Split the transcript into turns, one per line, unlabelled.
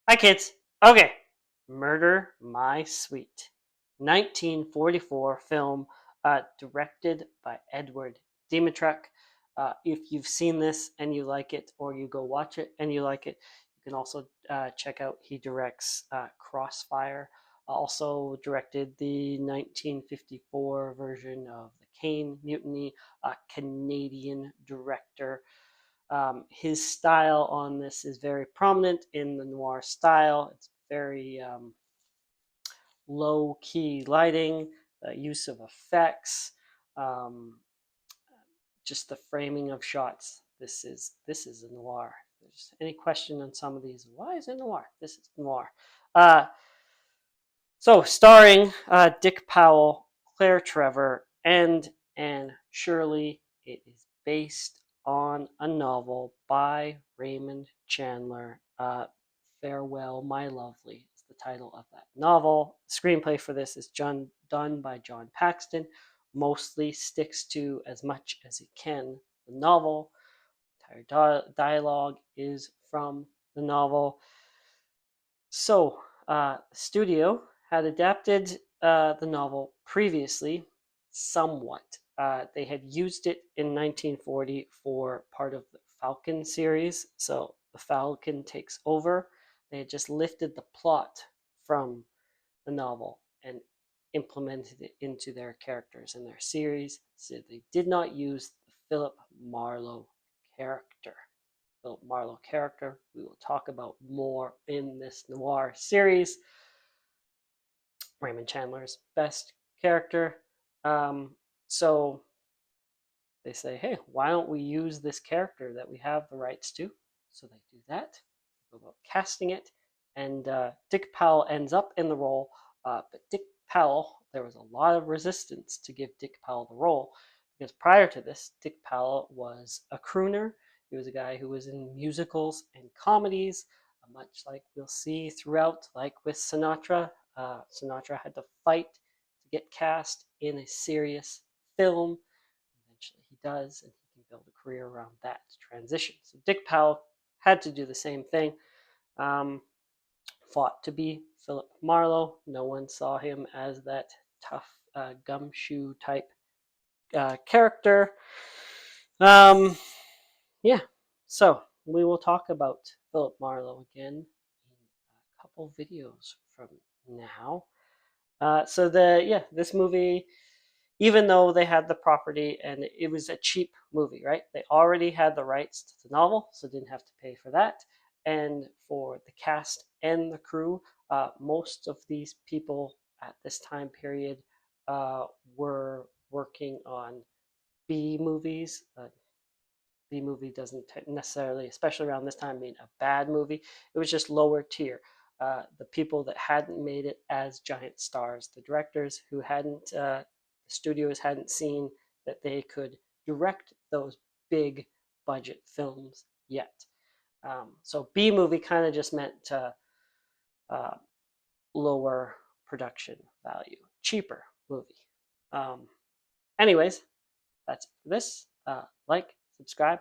Hi, kids. Okay. Murder My Sweet. 1944 film directed by Edward Dmytryk. If you've seen this and you like it, or you go watch it and you like it, you can also check out, he directs Crossfire. Also directed the 1954 version of The Caine Mutiny, a Canadian director. His style on this is very prominent in the noir style. It's very low key lighting, use of effects, um, just the framing of shots. This is a noir. If there's any question on some of these, why is it noir? This is noir. Uh, so starring Dick Powell, Claire Trevor, and Anne Shirley. It is based on a novel by Raymond Chandler. Farewell, My Lovely is the title of that novel. The screenplay for this is done by John Paxton. Mostly sticks to, as much as he can, the novel. Entire dialogue is from the novel. So, the studio had adapted the novel previously, somewhat. They had used it in 1940 for part of the Falcon series. So, the Falcon takes over. They had just lifted the plot from the novel and implemented it into their characters in their series. So, they did not use the Philip Marlowe character. Marlowe character we will talk about more in this noir series. Raymond Chandler's best character. So they say, hey, why don't we use this character that we have the rights to? So they do that, go about casting it, and Dick Powell ends up in the role. But Dick Powell, there was a lot of resistance to give Dick Powell the role because prior to this, Dick Powell was a crooner. He was a guy who was in musicals and comedies, much like we'll see throughout, like with Sinatra. Sinatra had to fight to get cast in a serious film. Eventually he does, and he can build a career around that transition. So Dick Powell had to do the same thing. Um, Fought to be Philip Marlowe. No one saw him as that tough gumshoe type character. Um, yeah, so we will talk about Philip Marlowe again in a couple videos from now. This movie, even though they had the property and it was a cheap movie, right? They already had the rights to the novel, so didn't have to pay for that. And for the cast and the crew, most of these people at this time period were working on B movies. B movie doesn't necessarily, especially around this time, mean a bad movie. It was just lower tier. The people that hadn't made it as giant stars, the directors who hadn't, the studios hadn't seen that they could direct those big budget films yet. So B movie kind of just meant uh, lower production value, cheaper movie. Um, Anyways, that's it for this. Like, subscribe,